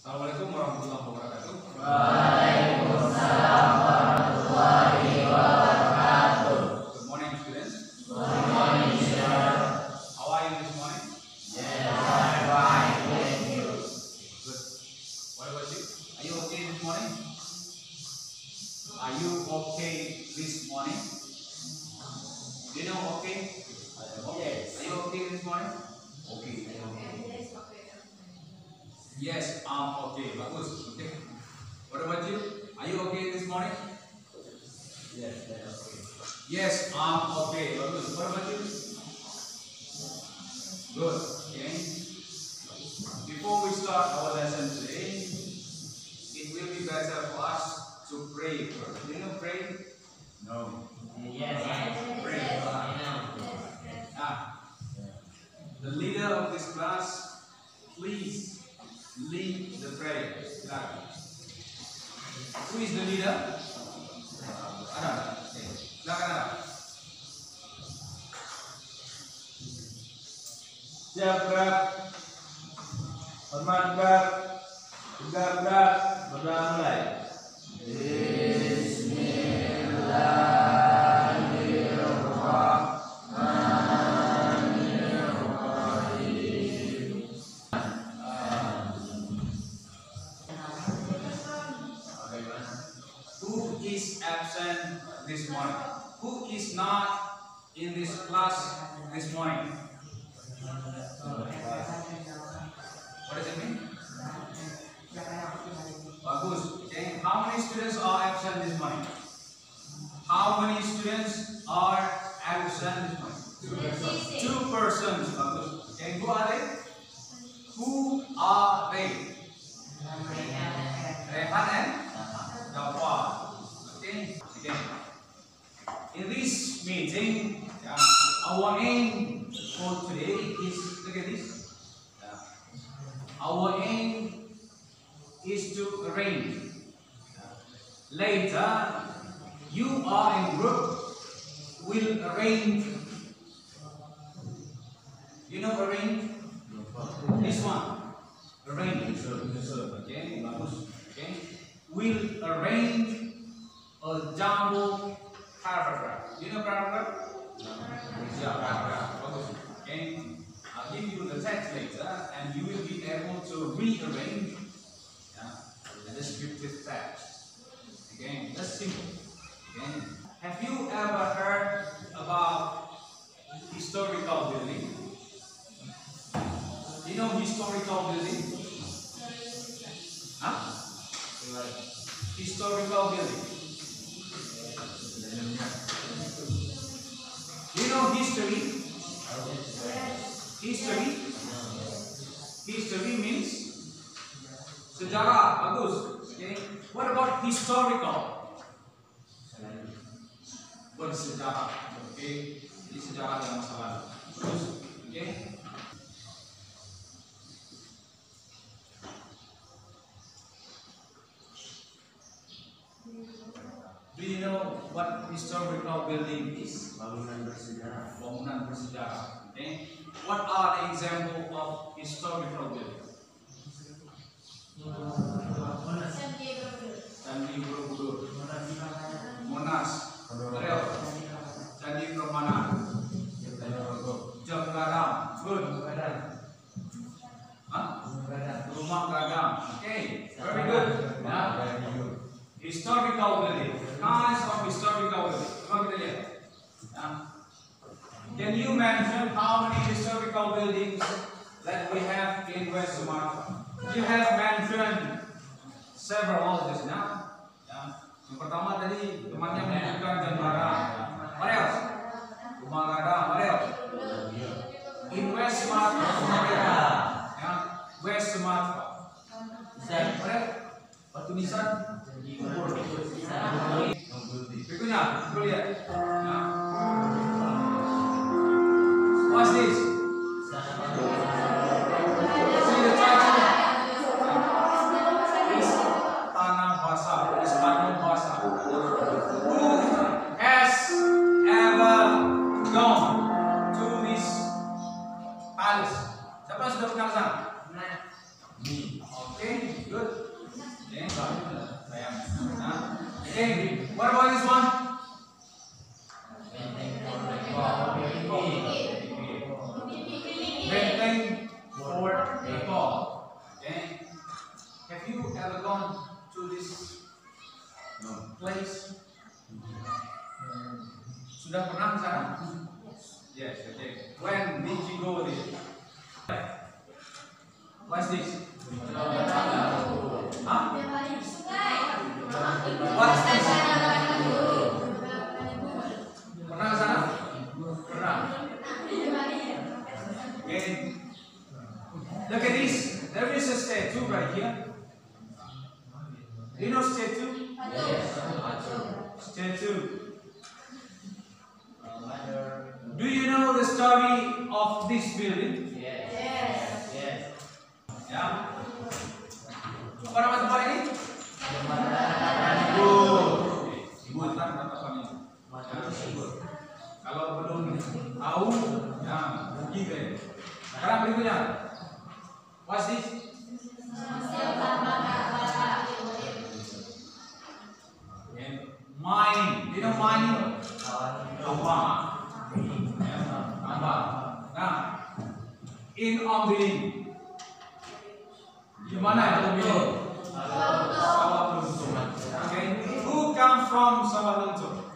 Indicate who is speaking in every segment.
Speaker 1: Assalamualaikum warahmatullahi wabarakatuh.
Speaker 2: Waalaikumsalam warahmatullahi wabarakatuh.
Speaker 1: Good morning, students.
Speaker 2: Good morning, sir.
Speaker 1: How are you this morning?
Speaker 2: Yes, I'm fine, thank you.
Speaker 1: Good. What about you? Are you okay this morning? Are you okay this morning? Do you know okay?
Speaker 2: Yes.
Speaker 1: Are you okay this morning? Okay. Yes, I'm okay. Bagus. Okay. What about you? Are you okay this morning?
Speaker 2: Yes, that's okay.
Speaker 1: Yes, I'm okay. Bagus. What about you? Good. Okay. Before we start our lesson today, it will be better for us to pray first. Do you know pray? No.
Speaker 2: Yes,
Speaker 1: Pray. The leader of this class, please lead the prayer. Silakan. Who is the leader? Ada. Okay. Silakan ada.
Speaker 3: Siap gerak, hormat gerak, tegak gerak, berdoa mulai.
Speaker 1: Who is absent this morning? Who is not in this class this morning? What does it mean? Bagus. Okay. How many students are absent this morning? How many students are absent this morning? Two persons. Bagus. Okay. Who are they? Who are they? Rehan and Jafar. Okay. Again. In this meeting, our aim for today is, look at this. Our aim is to arrange. Later, you are in group, will arrange. You know arrange? This one. Arrange. Okay, bagus. Okay. Will arrange a jumbo paragraph. You know paragraph? Yeah, paragraph. Bagus. Okay. I'll give you the text later, and you will be able to rearrange the descriptive text. Okay, that's simple. Okay. Have you ever heard about historical building? You know historical building? Huh? Historical building. You know history? History means sejarah. Bagus. Okay. What about historical? Bersejarah. Okay. Jadi sejarah dan masa lalu. Bagus. Okay. Do you know what historical building is?
Speaker 2: Bangunan bersejarah.
Speaker 1: Bangunan bersejarah. Okay. What are the example of historical building? Candi Borobudur, Monas, Candi Prambanan, Jam Gadang, good. Huh? Rumah Gadang. Okay, very good. Yeah. Historical building. Kinds of historical building. Coba kita lihat. Yeah. Can you mention how many historical buildings that we have in West Sumatra? You have mentioned several just now. Ya. Yang pertama tadi temannya menyebutkan Jam Gadang. What else? Rumah Gadang. What else? In West Sumatra. Ya. West Sumatra. What else? Batu nisan. Berikutnya, kita lihat. Ya. What's this? See the title? Is Tanah Basah. Is Tanah Basah. Who has ever gone to this palace? Siapa yang sudah pernah ke sana? Me. Okay, good. Okay, what about this one? Benteng Fort Nepal. Okay. Have you ever gone to this place? Sudah pernah ke sana? Yes. Okay. When did you go there? What's this? Huh? What's this? Pernah ke sana? Pernah. Okay. Look at this. There is a statue right here. Do you know statue? Statue. Do you know the story of this building?
Speaker 2: Yes.
Speaker 1: Ya. Apa nama tempat ini? Jembatan Ratapan ini. Kalau belum tahu, ya rugi kalian. Sekarang berikutnya. What's this? Mining. Do you know mining? Tambang. Tambang. Nah, in Ombilin. Di mana itu Ombilin? Sawah Lunto. Okay. Who comes from Sawah Lunto?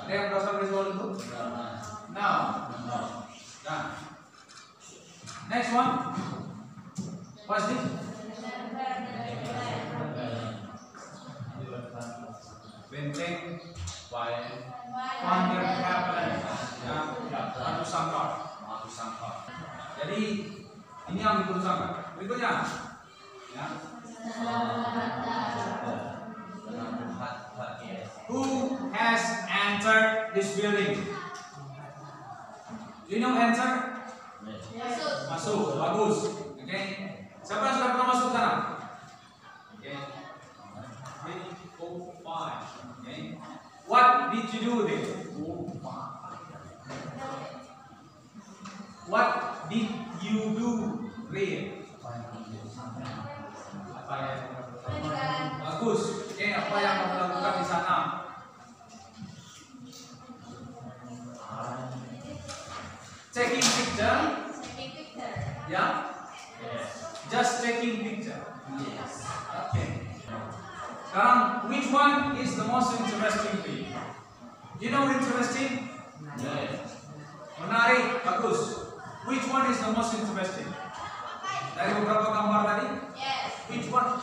Speaker 1: Ada yang berasal dari Sawah Lunto? No. Nah. Next one. What's this? Benteng Vanderkappen. Ya, Batu Sangkar. Jadi ini yang Batu Sangkar. Berikutnya. Ya. Who has entered this building? Do you know enter? Masuk, bagus. Okay. Siapa yang sudah pernah masuk ke sana? Okay. 3, 4, 5. Okay. What did you do there? What did you do there? Bagus. Okay, apa yang kamu lakukan di sana? Taking picture? Yeah? Just taking picture? Okay. Sekarang, which one is the most interesting for you? You know interesting? Menarik, bagus. Which one is the most interesting? Dari beberapa gambar tadi? Which one?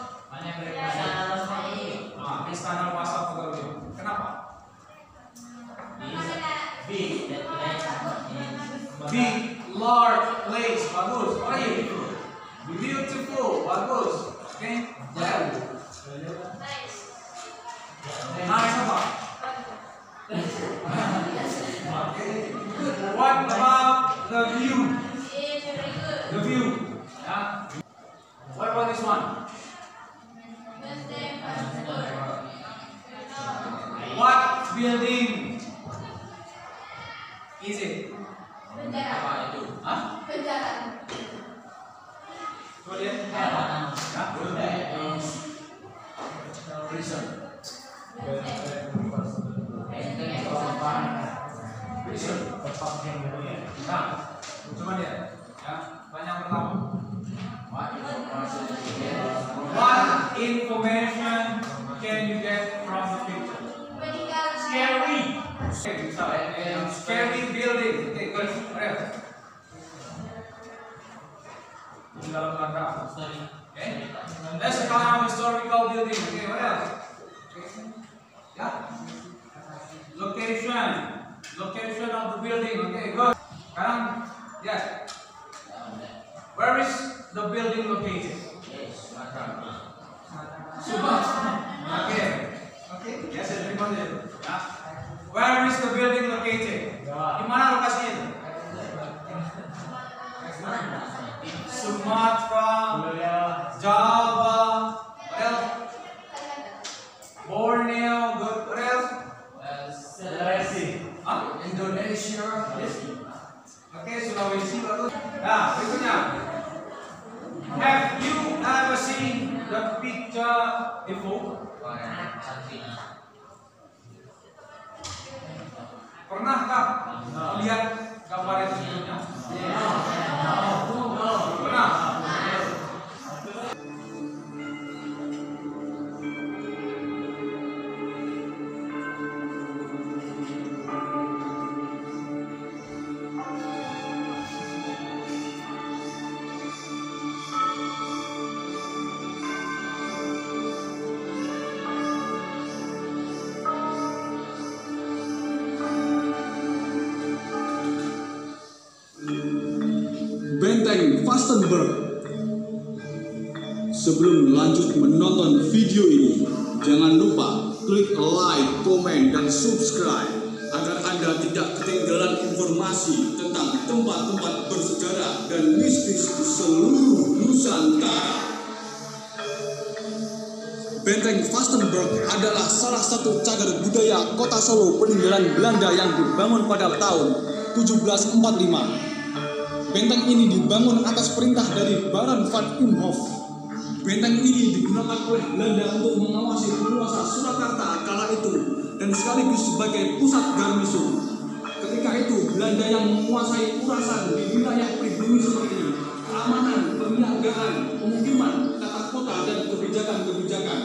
Speaker 1: Istana Pasar Pegawai. Kenapa? Big, large place, bagus. Oh iya, beautiful, bagus. Okay, jauh. Nice apa? Okay. What about the view? The view. Yeah. What about this one? What building is it? Hah? Coba lihat. Prison. Prison. Nah, coba lihat. Ya, tanya pertama. What information can you get from the picture? Scary. Scary building. Okay, good. Di dalam kerangka. Okay. Let's count historical building. Okay, what else? Okay. Yeah. Location of the building. Okay, good. Sekarang, yes. Where is the building located? Subang. Okay. Okay. Yes, terima kasih. Ya. Where is the building located? Di mana lokasinya itu? Sumatra, Java, what else? Borneo, good. What else? Indonesia. Oke, Sulawesi bagus. Nah, berikutnya. Have you ever seen the picture before? Pernahkah lihat gambar itu sebelumnya? Pernah?
Speaker 4: Benteng Vastenburg. Sebelum lanjut menonton video ini, jangan lupa klik like, komen, dan subscribe agar Anda tidak ketinggalan informasi tentang tempat-tempat bersejarah dan mistis di seluruh Nusantara. Benteng Vastenburg adalah salah satu cagar budaya kota Solo peninggalan Belanda yang dibangun pada tahun 1745. Benteng ini dibangun atas perintah dari Baron van Imhoff. Benteng ini digunakan oleh Belanda untuk mengawasi penguasa Surakarta kala itu dan sekaligus sebagai pusat garnison. Ketika itu Belanda yang menguasai urasan di wilayah pribumi seperti keamanan, penjagaan, pemukiman, tata kota dan kebijakan-kebijakan.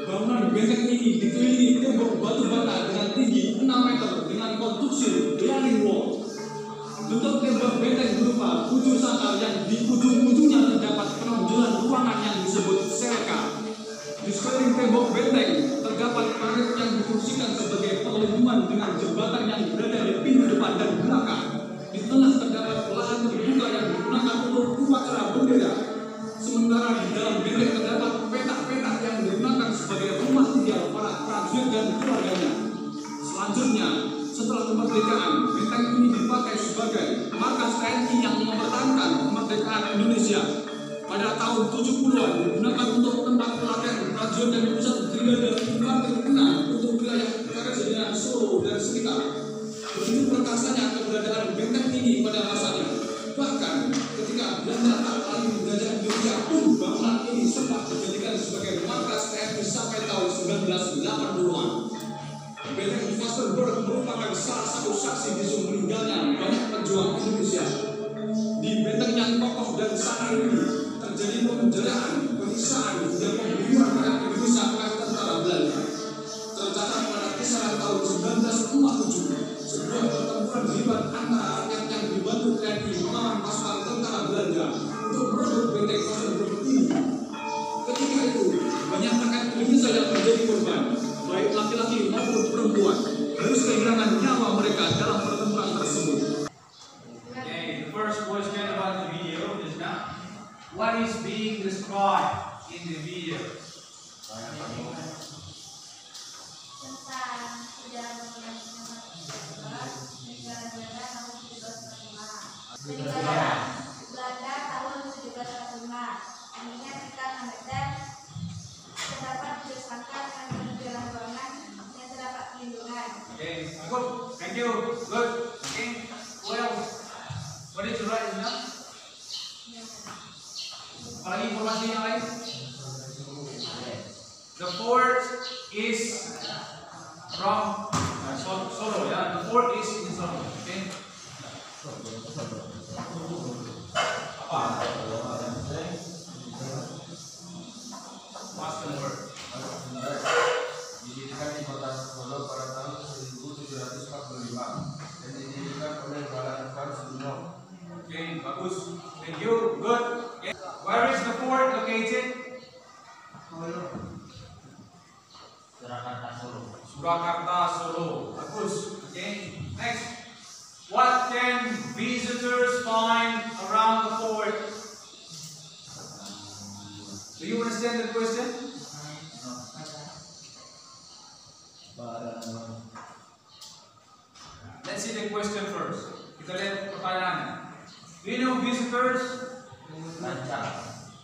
Speaker 4: Bangunan benteng ini dikelilingi tembok batu bata dengan tinggi 6 meter dengan konstruksi glaring wall. Bentuk tembok benteng berupa ujung sangkar yang di ujung-ujungnya terdapat penonjolan ruangan yang disebut selka. Di sekeliling tembok benteng terdapat parit yang difungsikan sebagai perlindungan dengan jembatan yang berada di pintu depan dan belakang. Di tengah terdapat lahan terbuka yang digunakan untuk upacara bendera. Sementara di dalam benteng terdapat petak-petak yang digunakan sebagai rumah tinggal para prajurit dan keluarganya. Selanjutnya, setelah kemerdekaan, benteng ini dipakai sebagai markas TNI yang mempertahankan kemerdekaan Indonesia. Pada tahun 70-an digunakan untuk tempat pelatihan prajurit dan pusat brigade infanteri 6 untuk wilayah Karesidenan Solo dan sekitar. Begitu perkasanya keberadaan benteng ini pada masanya. Bahkan ketika Belanda tak lagi menjajah Indonesia pun bangunan ini sempat dijadikan sebagai markas TNI sampai tahun 1980-an. Benteng Vastenburg merupakan salah satu saksi bisu meninggalnya banyak pejuang Indonesia. Di benteng yang kokoh dan sangar ini terjadi penjarahan, penyiksaan, dan pembunuhan rakyat Indonesia oleh tentara Belanda. Tercatat pada kisaran tahun 1947, sebuah pertempuran hebat antara rakyat yang dibantu TNI melawan pasukan tentara Belanda untuk merebut benteng Vastenburg ini. Ketika itu, banyak rakyat Indonesia yang menjadi korban, baik laki-laki maupun perempuan, harus kehilangan nyawa mereka dalam pertempuran tersebut.
Speaker 1: Okay, the first question about the video is now, what is being described in the video?
Speaker 5: Tentang sejarah bangunan negara tahun 1745. Negara Belanda tahun 1745. Mengingat kita mengajar terdapat tersangka dengan penunjukan bangunan yang terdapat pelindungan.
Speaker 1: Okay, good. Thank you. Good. Okay. What else? What did you write now? Apalagi informasi yang lain? The fort is from Solo. Yeah, the fort is in Solo. Okay. Apa? Vastenburg.
Speaker 3: Didirikan di kota Solo pada tahun 1745 dan didirikan oleh Baron van Imhoff.
Speaker 1: Okay, bagus. Thank you. Good. Okay. Where is the fort located?
Speaker 2: Surakarta Solo.
Speaker 1: Surakarta, Solo. Bagus. Okay. Next. What can visitors find around the fort? Do you understand the question? Let's see the question first. Kita lihat pertanyaannya. Do you know visitors?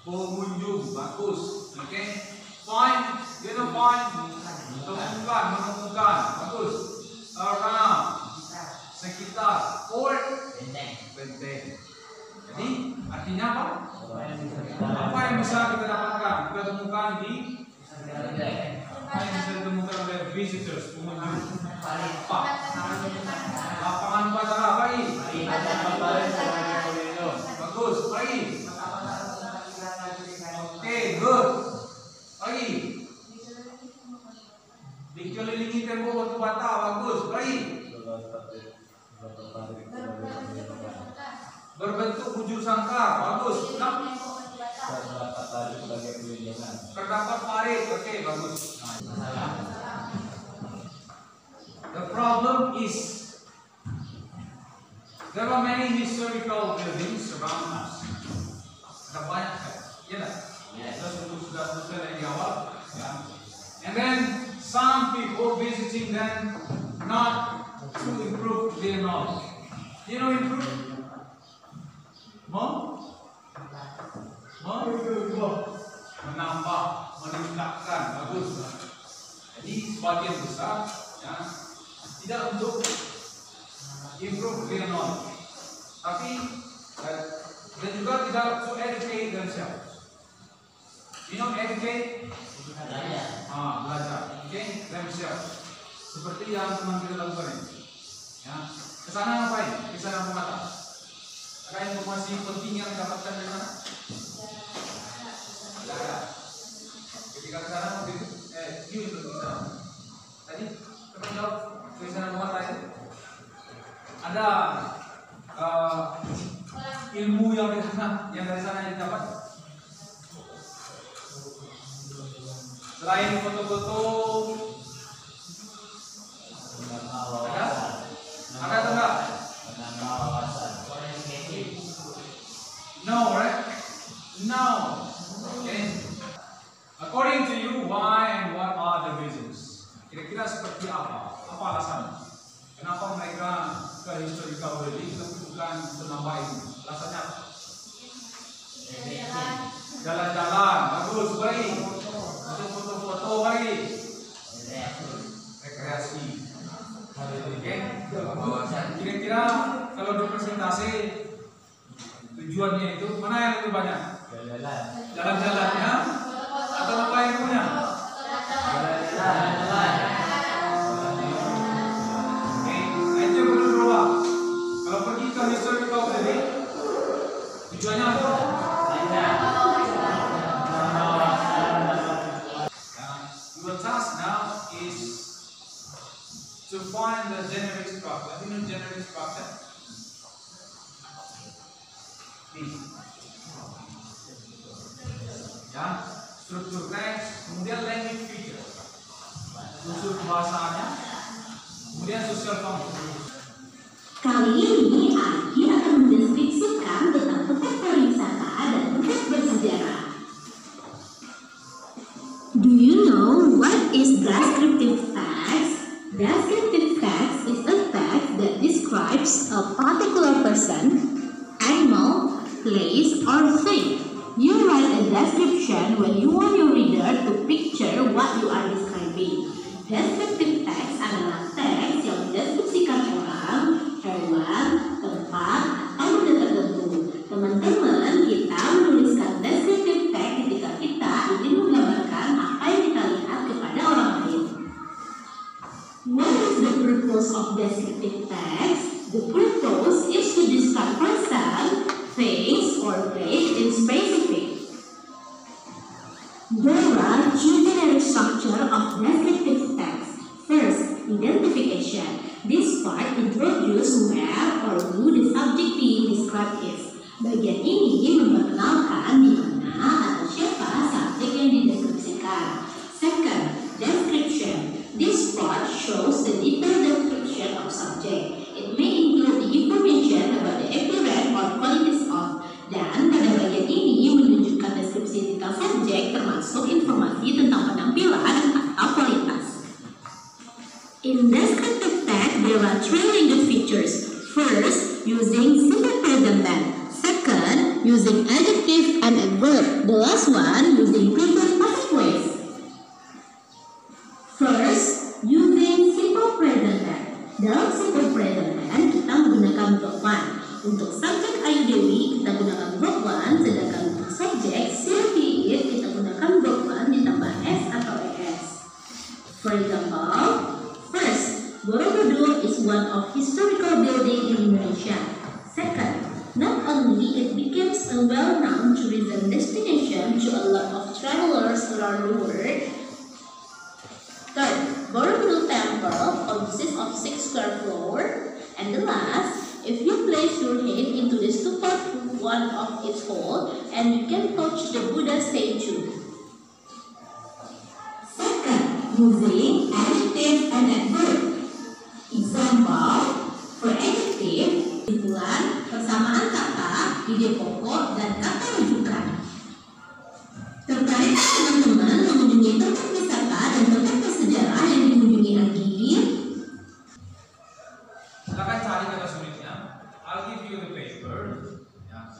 Speaker 1: Pengunjung. Bagus. Okay. Find. Do you know find? Temukan, menemukan. Bagus. Around. Sekitar. Fort. Benteng. Jadi artinya apa? Apa yang bisa kita dapatkan? Kita temukan di Apa yang bisa ditemukan oleh visitors, pengunjung?
Speaker 2: Paling
Speaker 1: Apa? Lapangan upacara, baik. Bagus, baik. Oke, good. Baik. Dikelilingi tembok batu bata, bagus, baik. Berbentuk bujur sangkar, bagus. Terdapat parit, oke, bagus. The problem is there are many historical buildings around us. Ada banyak kan? Iya tak? Sudah selesai dari awal. Ya. And then some people visiting them not to improve their knowledge. You know improve? Menambah, meningkatkan, bagus. Jadi sebagian besar ya, tidak untuk improve their knowledge, tapi dan juga tidak to educate themselves. You know educate? Belajar. Okay, themselves. Seperti yang teman kita lakukan ini. Ya, kesana ngapain? Kesana mau kata? Ada informasi penting yang didapatkan di sana? Tidak ada. Ketika kesana waktu itu, you untuk kesana. Tadi kita jawab kesana mau kata itu. Ada ilmu yang dari sana didapat. Selain foto-foto, ada atau enggak? No, right? No. Okay. According to you, why and what are the reasons? Kira-kira seperti apa? Apa alasannya? Kenapa mereka ke historical building tapi bukan menambah itu? Alasannya apa? Jalan-jalan, bagus, baik. Untuk foto-foto, baik. Rekreasi. Oke. Kira-kira kalau berpresentasi tujuannya itu mana yang lebih banyak? Jalan-jalannya atau apa yang punya? Jalan-jalan. Itu yang perlu berubah. Kalau pergi ke historical building, tujuannya apa? Your task now is to find the generic structure. You know generic structure? Ya, struktur teks, kemudian language feature, unsur bahasanya, kemudian social function.
Speaker 6: Kali ini Adi akan mendeskripsikan tentang tempat pariwisata dan tempat bersejarah. Do you know what is descriptive text? Descriptive text is a text that describes a particular person, animal, place, or thing. You write a description when you want your reader to picture what you are describing. Descriptive text adalah teks yang mendeskripsikan orang, hewan, tempat, atau benda tertentu. Teman-teman, kita menuliskan descriptive text ketika kita ingin menggambarkan apa yang kita lihat kepada orang lain. What is the purpose of descriptive text? The purpose is to describe person, things, or place in specific. There are two generic structure of descriptive text. First, identification. This part introduce where or who the subject being described is. Bagian ini memperkenalkan di mana atau siapa subjek yang dideskripsikan. Second, description. This part shows the detailed description of subject. It may include the information about the appearance or qualities of. Dan pada bagian ini menunjukkan deskripsi tentang subjek termasuk informasi tentang penampilan atau kualitas. In descriptive text, there are three language features. First, using simple present tense. Second, using adjective and adverb. The last one, using present perfect ways. First, using simple present tense. Dalam simple present tense, kita menggunakan verb one. Untuk subjek Ayu Dewi, kita gunakan verb one, sedangkan untuk subjek Sylvie kita gunakan verb one ditambah s atau es. For example, first, Borobudur is one of historical building in Indonesia. Second, not only it becomes a well-known tourism destination to a lot of travelers around the world. Third, Borobudur Temple consists of 6 square floors. And the last, if you place your hand into the stupa through one of its holes, and you can touch the Buddha statue. Second, using adjective and adverb. Example, for adjective, kesimpulan, persamaan kata, ide pokok, dan kata rujukan. Tertarik teman-teman mengunjungi tempat wisata dan tempat bersejarah yang dikunjungi Agil?
Speaker 1: Silakan cari kata sulitnya. I'll give you the paper. Ya.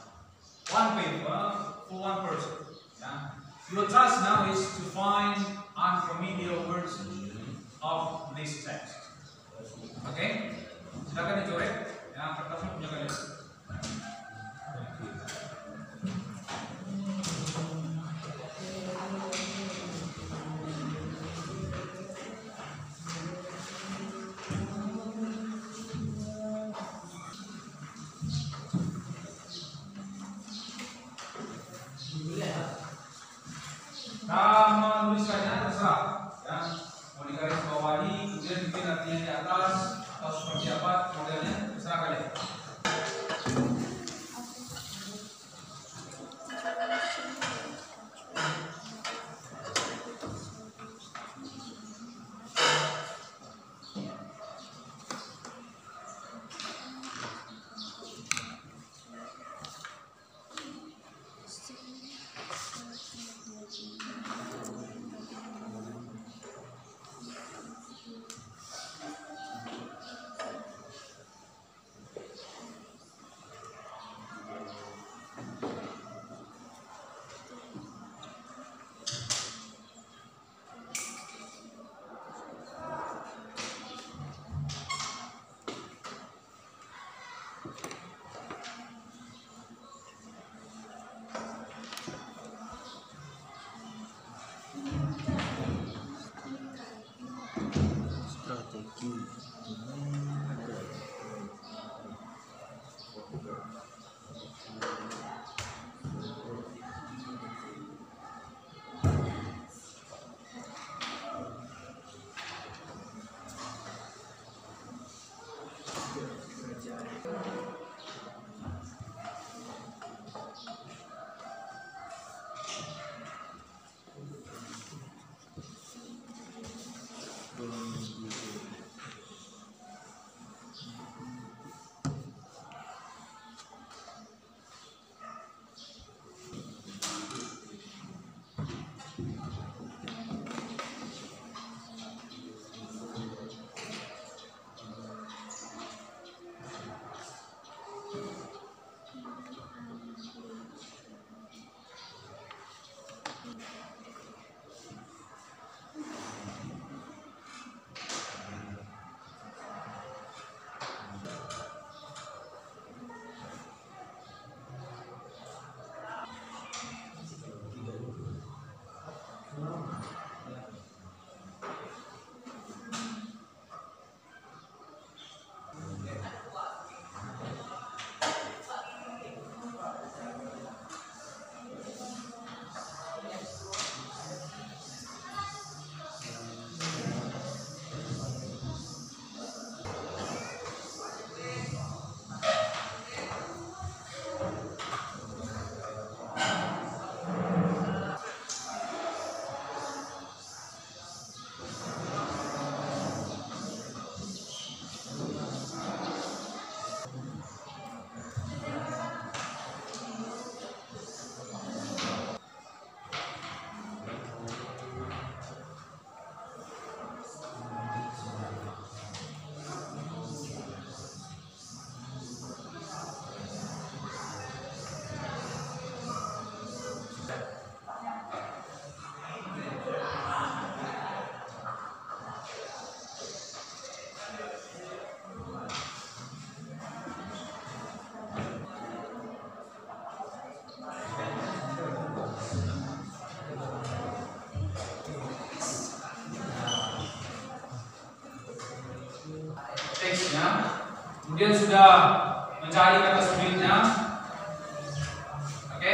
Speaker 1: One paper for one person. Ya. Your task now is to find unfamiliar words of this text. Oke? Silakan dicoret. Ya, kertasnya punya kalian. Nah, menuliskannya terserah, ya. Mau digaris bawahi, kemudian bikin artinya di atas, atau seperti apa modelnya, terserah kalian. ya. Kemudian sudah mencari kata subjeknya. Oke.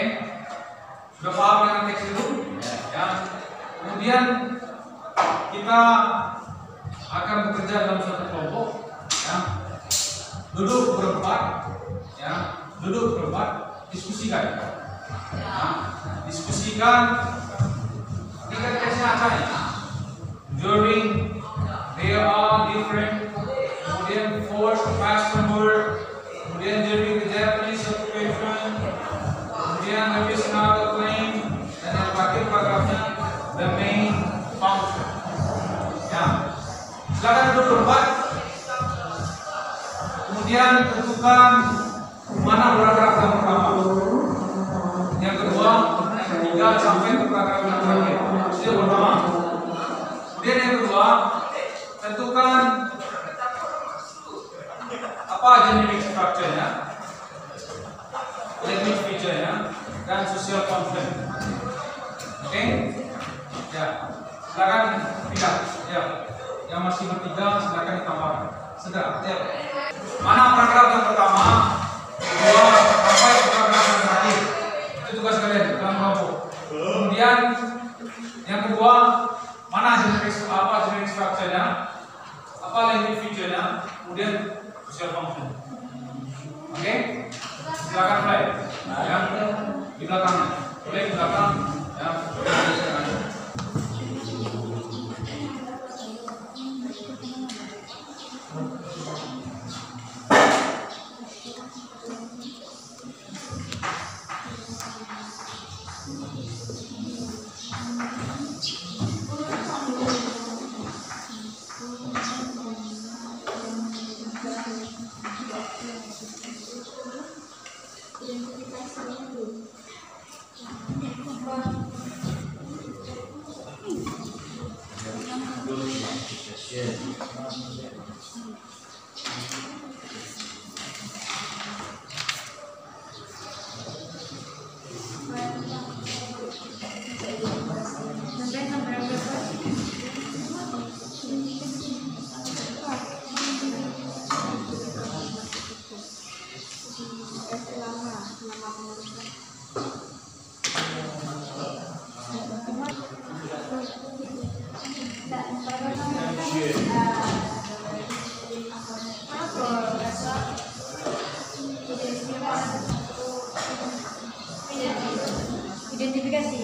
Speaker 1: Sudah paham dengan teks itu? Ya. Kemudian kita akan bekerja dalam suatu kelompok, ya. Duduk berempat, ya. Duduk berempat, diskusikan. Ya. Diskusikan. Ini kan teksnya apa ya? During, there are different, kemudian for customer, kemudian during the Japanese occupation, kemudian there is another claim, dan yang terakhir paragrafnya the main function. Ya, silakan duduk berempat. Kemudian tentukan mana paragraf yang pertama, yang kedua, yang ketiga sampai ke paragraf yang terakhir. Itu yang pertama. Kemudian yang kedua, tentukan apa generic structure-nya, language feature-nya, dan social function. Oke? Ya, silakan tidak. Ya, yang masih bertiga silakan ditambahkan. Segera. Ya. Mana paragraf yang pertama, kedua, sampai ke paragraf yang terakhir. Itu tugas kalian dalam kelompok. Kemudian yang kedua, mana generic structure-nya, apa language feature-nya, kemudian social function. Oke? Silakan mulai. Ya, di belakangnya. Boleh di belakang. Ya,
Speaker 5: identifikasi.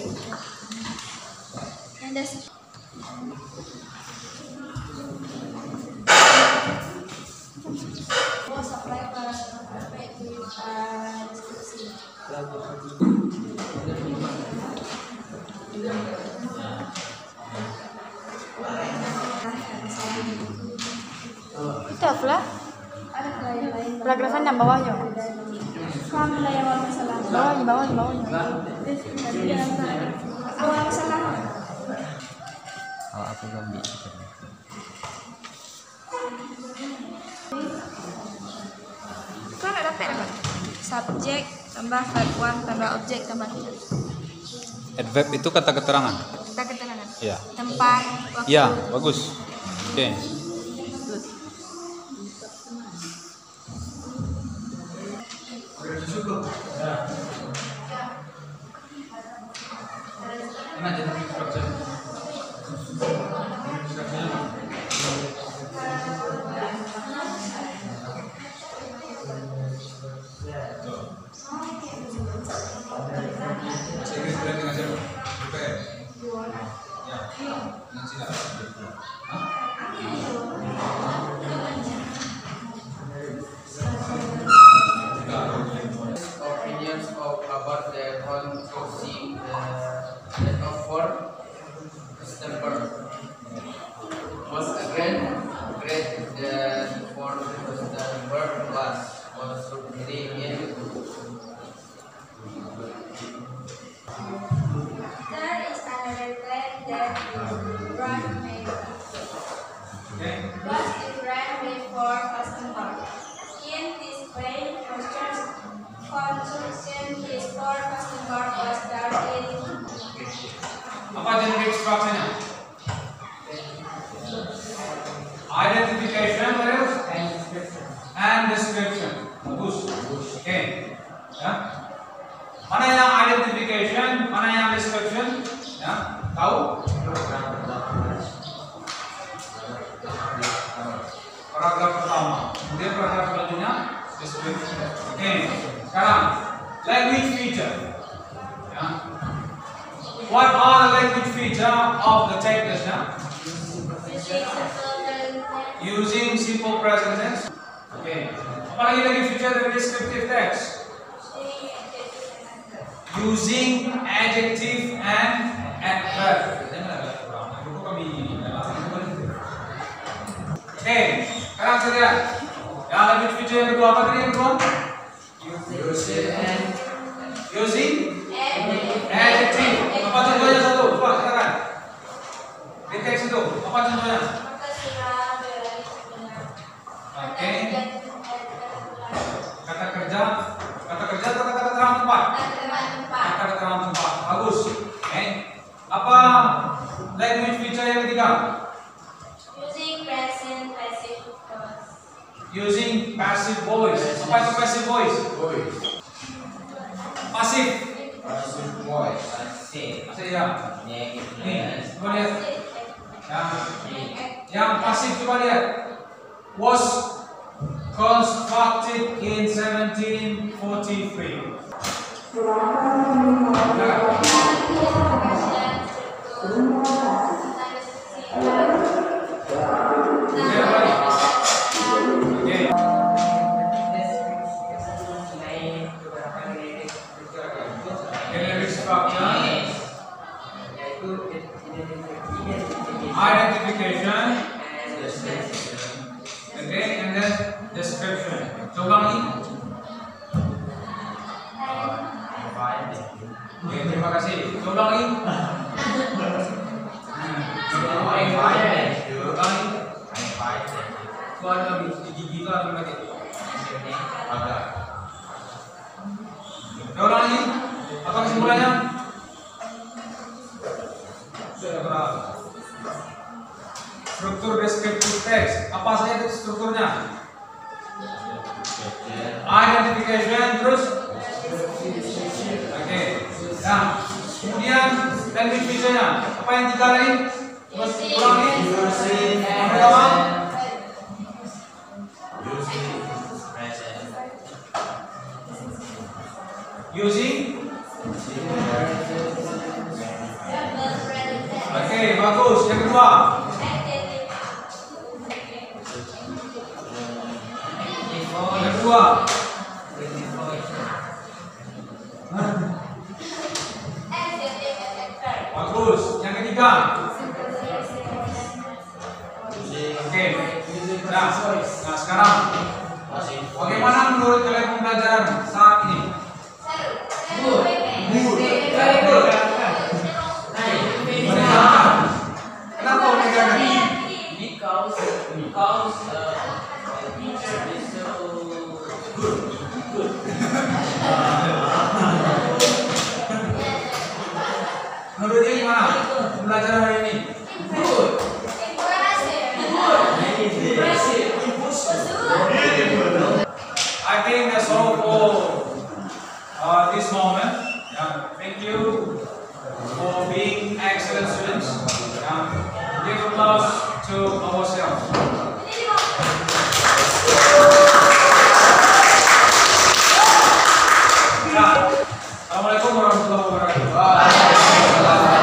Speaker 7: Itu apa? Paragrafan yang bawahnya.
Speaker 5: Kamu lah yang awal masalah.
Speaker 7: Bawahnya.
Speaker 5: Awal masalah.
Speaker 2: Aku gambil.
Speaker 7: Kan ada apa? Subjek tambah verb 1 tambah objek tambah
Speaker 1: adverb itu kata keterangan.
Speaker 7: kata keterangan.
Speaker 1: Ya.
Speaker 7: Tempat, waktu.
Speaker 1: Ya, bagus. Oke.
Speaker 3: Opinions about the controversy that offer Stanford was again great for Stanford class was really in
Speaker 5: There is another claim that Brand made. Was it ran before customer? In this claim, construction before customer was started.
Speaker 1: Apa generic structure-nya? Identification, what else? Mana yang identification, mana yang description? Ya, tahu? Paragraf pertama. Kemudian paragraf selanjutnya description. Oke. Sekarang language feature. Ya. What are the language feature of the text now? Using simple present tense. Oke. Apalagi feature dari descriptive text? Using adjective and adverb. Oke, sekarang kita lihat. Yang language feature yang kedua apa tadi yang kedua? Using adjective. Apa contohnya satu? Coba silakan. Di teks itu, apa contohnya? Oke. Kata kerja atau kata terang tempat? Kata terang tempat. Bagus. Oke. Apa language feature yang ketiga?
Speaker 5: Using present passive voice.
Speaker 1: Using passive voice. Apa itu passive voice? Passive.
Speaker 3: Passive voice.
Speaker 1: Passive ya. Nih, coba lihat. Yang pasif coba lihat. Was constructed in 1743. Identification, okay, and then description. Coba lagi. Oke, terima kasih. Coba lagi. Keluar lagi, gigi lagi. Coba lagi. Apa kesimpulannya? Sudah berapa? Struktur descriptive text. Apa saja strukturnya? Identification terus. Oke. Nah, kemudian language feature-nya. Apa yang tiga lagi? Ulangi. Yang pertama. Using. Oke, bagus. Yang kedua. Yang kedua. Bagus. Yang ketiga. Oke. Nah, sekarang bagaimana menurut kalian pembelajaran saat ini? Kenapa menegakkan?
Speaker 2: Because teacher is so good.
Speaker 1: Menurutnya gimana pembelajaran hari ini?
Speaker 2: Good.
Speaker 1: I think that's all for this moment. Thank you for being excellent students. Give applause to ourselves. Assalamualaikum warahmatullahi wabarakatuh.